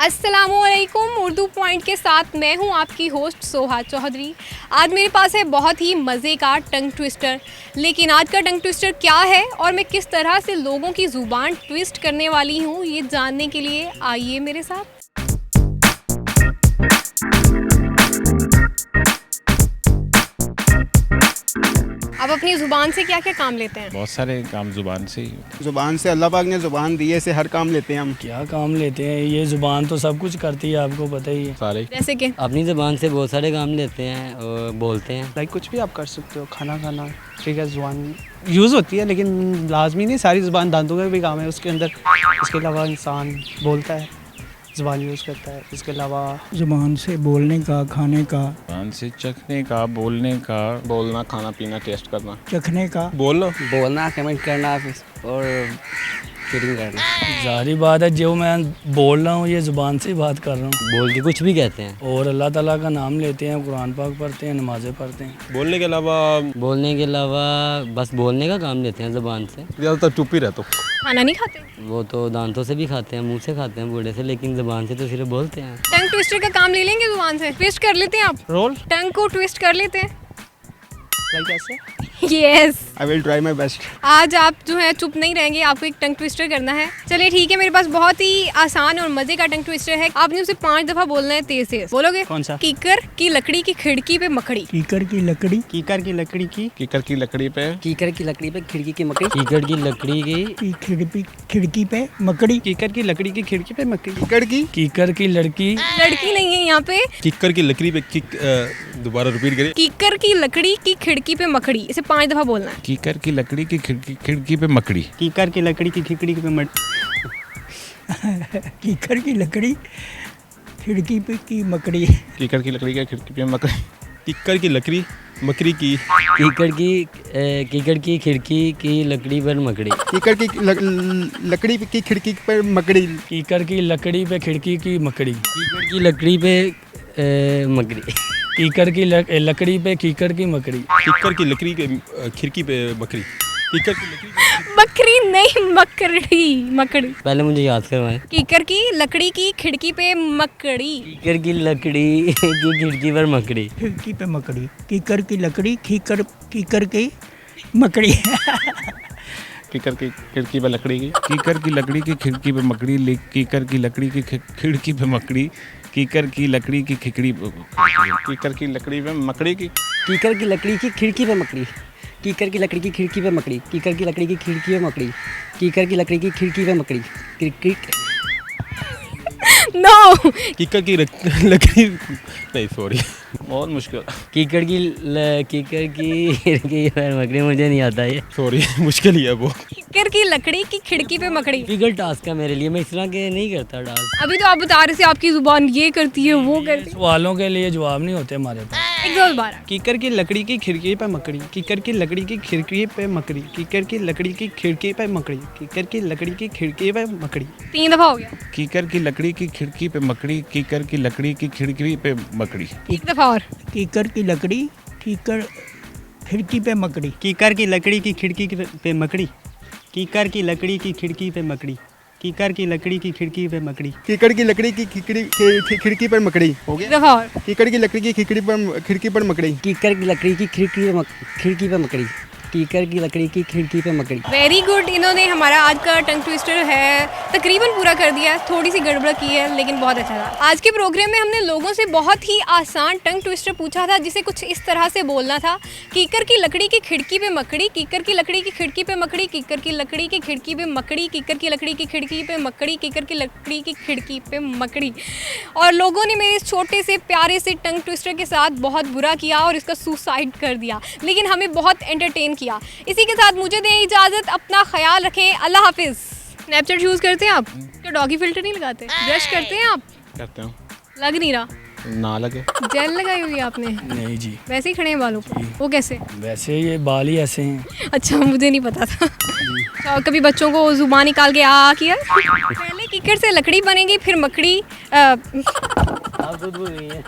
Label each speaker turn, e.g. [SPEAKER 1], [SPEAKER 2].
[SPEAKER 1] अस्सलामुअलैकुम। उर्दू पॉइंट के साथ मैं हूं आपकी होस्ट सोहा चौधरी। आज मेरे पास है बहुत ही मज़े का टंग ट्विस्टर। लेकिन आज का टंग ट्विस्टर क्या है और मैं किस तरह से लोगों की ज़ुबान ट्विस्ट करने वाली हूं, ये जानने के लिए आइए मेरे साथ। आप अपनी ज़ुबान से क्या क्या काम लेते हैं?
[SPEAKER 2] बहुत सारे काम ज़ुबान से ही।
[SPEAKER 3] ज़ुबान से अल्लाह पाक ने ज़ुबान दी है, से हर काम लेते हैं हम।
[SPEAKER 4] क्या काम लेते हैं, ये ज़ुबान तो सब कुछ करती है, आपको पता ही है।
[SPEAKER 2] सारे
[SPEAKER 1] जैसे कि
[SPEAKER 5] अपनी ज़बान से बहुत सारे काम लेते हैं और बोलते हैं।
[SPEAKER 6] लाइक कुछ भी आप कर सकते हो, खाना खाना, ठीक है, ज़ुबान यूज़ होती है लेकिन लाजमी नहीं सारी ज़ुबान। दांतों का भी काम है उसके अंदर। इसके अलावा इंसान बोलता है, ज़ुबान यूज़ करता है। इसके अलावा
[SPEAKER 7] ज़ुबान से बोलने का, खाने का,
[SPEAKER 2] ज़ुबान से चखने का, बोलने का,
[SPEAKER 3] बोलना, खाना पीना, टेस्ट करना,
[SPEAKER 7] चखने का,
[SPEAKER 5] बोलना, कमेंट करना और चीटिंग करना।
[SPEAKER 4] जाहिर बात है, जो मैं बोल रहा हूँ ये ज़ुबान से ही बात कर रहा हूँ।
[SPEAKER 5] बोल के कुछ भी कहते हैं।
[SPEAKER 4] और अल्लाह ताला का नाम लेते हैं, कुरान पाक पढ़ते हैं, नमाज़ें पढ़ते हैं।
[SPEAKER 2] बोलने के अलावा
[SPEAKER 5] बस बोलने का काम लेते हैं ज़बान से।
[SPEAKER 2] ज़्यादातर चुप ही रहता हूँ।
[SPEAKER 1] खाना नहीं खाते?
[SPEAKER 5] वो तो दांतों से भी खाते हैं, मुंह से खाते हैं, बूढ़े से, लेकिन ज़बान से तो सिर्फ बोलते हैं।
[SPEAKER 1] टंग ट्विस्टर का काम ले लेंगे ज़ुबान से? ट्विस्ट कर लेते हैं आप?
[SPEAKER 6] रोल
[SPEAKER 1] टंग को ट्विस्ट कर लेते हैं?
[SPEAKER 6] लाइक ऐसे।
[SPEAKER 1] Yes.
[SPEAKER 3] I will try my best.
[SPEAKER 1] आज आप जो है चुप नहीं रहेंगे, आपको एक टंग ट्विस्टर करना है। चलिए ठीक है, मेरे पास बहुत ही आसान और मजे का टंग ट्विस्टर है। आपने उसे 5 दफा बोलना है, तेज तेज बोलोगे।
[SPEAKER 6] कौन सा?
[SPEAKER 1] कीकर की लकड़ी की खिड़की पे मकड़ी।
[SPEAKER 7] कीकर की लकड़ी,
[SPEAKER 6] कीकर की लकड़ी की
[SPEAKER 2] कीकर की लकड़ी पे
[SPEAKER 5] कीकर की लकड़ी पे खिड़की की मकड़ी। कीकर की लकड़ी की
[SPEAKER 7] खिड़की पे मकड़ी,
[SPEAKER 6] कीकर की लकड़ी की खिड़की पे मक्खी।
[SPEAKER 3] कीकर की
[SPEAKER 4] कीकर की लड़की,
[SPEAKER 1] लड़की नहीं है यहाँ पे।
[SPEAKER 2] कीकर की लकड़ी पे दोबारा रिपीट करिए।
[SPEAKER 1] कीकर की लकड़ी की खिड़की पे मकड़ी, इसे 5 दफा बोलना है।
[SPEAKER 2] कीकर की लकड़ी की खिड़की पे मकड़ी।
[SPEAKER 6] कीकर की लकड़ी की खिड़की पे
[SPEAKER 7] कीकर की लकड़ी खिड़की पे की मकड़ी,
[SPEAKER 2] कीकर की लकड़ी की खिड़की पे मकड़ी। कीकर की लकड़ी मकड़ी की।
[SPEAKER 5] कीकर की खिड़की की लकड़ी पर मकड़ी।
[SPEAKER 3] कीकर की लकड़ी की खिड़की पर मकड़ी।
[SPEAKER 4] कीकर की लकड़ी पे खिड़की की मकड़ी,
[SPEAKER 5] कीकर की लकड़ी पे मकड़ी।
[SPEAKER 4] कीकर की लकड़ी पे कीकर की मकड़ी।
[SPEAKER 2] कीकर की लकड़ी के खिड़की पे बकरी। कीकर की लकड़ी
[SPEAKER 1] बकरी नहीं, मकड़ी मकड़ी।
[SPEAKER 5] पहले मुझे याद करवाएं।
[SPEAKER 1] कीकर की लकड़ी की खिड़की पे मकड़ी।
[SPEAKER 5] कीकर की लकड़ी की खिड़की पर मकड़ी।
[SPEAKER 7] खिड़की पे मकड़ी, कीकर की लकड़ी कीकर की मकड़ी।
[SPEAKER 2] कीकर की खिड़की पे लकड़ी की। कीकर की लकड़ी की खिड़की पे मकड़ी। कीकर की लकड़ी की खिड़की पे मकड़ी। कीकर की लकड़ी की खिकड़ी। कीकर की लकड़ी पे मकड़ी की।
[SPEAKER 5] कीकर की लकड़ी की खिड़की पे मकड़ी। कीकर की लकड़ी की खिड़की पे मकड़ी। कीकर की लकड़ी की खिड़की पे मकड़ी। कीकर की लकड़ी की खिड़की पे मकड़ी।
[SPEAKER 1] नो।
[SPEAKER 2] कीकर की लकड़ी नहीं, सॉरी, बहुत मुश्किल।
[SPEAKER 5] कीकर की खिड़की पर मकड़ी, मुझे नहीं आता ये।
[SPEAKER 2] सॉरी, मुश्किल ही है वो।
[SPEAKER 1] कीकर की लकड़ी की खिड़की पे मकड़ी।
[SPEAKER 5] डिफिकल्ट टास्क है मेरे लिए, मैं इस तरह के नहीं करता टास्क।
[SPEAKER 1] अभी तो आप बता रहे थे आपकी जुबान ये करती है, वो करती है।
[SPEAKER 4] सवालों के लिए जवाब नहीं होते हमारे पास।
[SPEAKER 1] एक दो बार।
[SPEAKER 6] कीकर की लकड़ी की खिड़की पे मकड़ी। कीकर की लकड़ी की खिड़की पे मकड़ी। कीकर की लकड़ी की खिड़की पे मकड़ी। कीकर की लकड़ी की खिड़की पे मकड़ी।
[SPEAKER 1] 3 दफा हो गया।
[SPEAKER 2] कीकर की लकड़ी की खिड़की पे मकड़ी। कीकर की लकड़ी की खिड़की पे मकड़ी।
[SPEAKER 1] एक दफा और।
[SPEAKER 7] कीकर की लकड़ी खिड़की पे मकड़ी,
[SPEAKER 6] कीकर की लकड़ी की खिड़की पे मकड़ी। कीकर की लकड़ी की खिड़की पे मकड़ी। कीकर की लकड़ी की खिड़की पे मकड़ी।
[SPEAKER 3] कीकर की लकड़ी की खिड़की पर मकड़ी हो
[SPEAKER 1] एक
[SPEAKER 3] गया।
[SPEAKER 1] दफा और।
[SPEAKER 3] कीकर की लकड़ी की खिड़की पर मकड़ी।
[SPEAKER 5] कीकर की लकड़ी की खिड़की पे मकड़ी। कीकर की लकड़ी की खिड़की पे मकड़ी।
[SPEAKER 1] Very good. इन्होंने हमारा आज का टंग ट्विस्टर है तकरीबन पूरा कर दिया। थोड़ी सी गड़बड़ की है लेकिन बहुत अच्छा था। आज के प्रोग्राम में हमने लोगों से बहुत ही आसान टंग ट्विस्टर पूछा था, जिसे कुछ इस तरह से बोलना था। कीकर की लकड़ी की खिड़की पे मकड़ी। कीकर की लकड़ी की खिड़की पे मकड़ी। कीकर की लकड़ी की खिड़की पे मकड़ी। कीकर की लकड़ी की खिड़की पे मकड़ी। कीकर की लकड़ी की खिड़की पे मकड़ी। और लोगों ने मेरे इस छोटे से प्यारे से टंग ट्विस्टर के साथ बहुत बुरा किया और इसका सुसाइड कर दिया, लेकिन हमें बहुत एंटरटेन किया। इसी के साथ मुझे दें इजाज़त। अपना ख्याल रखें। अल्लाह हाफिज़। स्नैपचैट यूज़ करते हैं आप? क्या डॉगी फिल्टर नहीं लगाते? ब्रश करते हैं आप?
[SPEAKER 2] करते हो
[SPEAKER 1] लग नहीं रहा।
[SPEAKER 2] ना लगे।
[SPEAKER 1] जेल लगाई हुई है आपने?
[SPEAKER 4] नहीं जी,
[SPEAKER 1] वैसे ही खड़े हैं बालों पर? वो कैसे?
[SPEAKER 4] वैसे ये बाल ही ऐसे हैं।
[SPEAKER 1] अच्छा, मुझे नहीं पता था। तो कभी बच्चों को जुबान निकाल के आ किया? पहले कीकर से लकड़ी बनेगी, फिर मकड़ी।
[SPEAKER 5] आप खुद बोल रही हैं।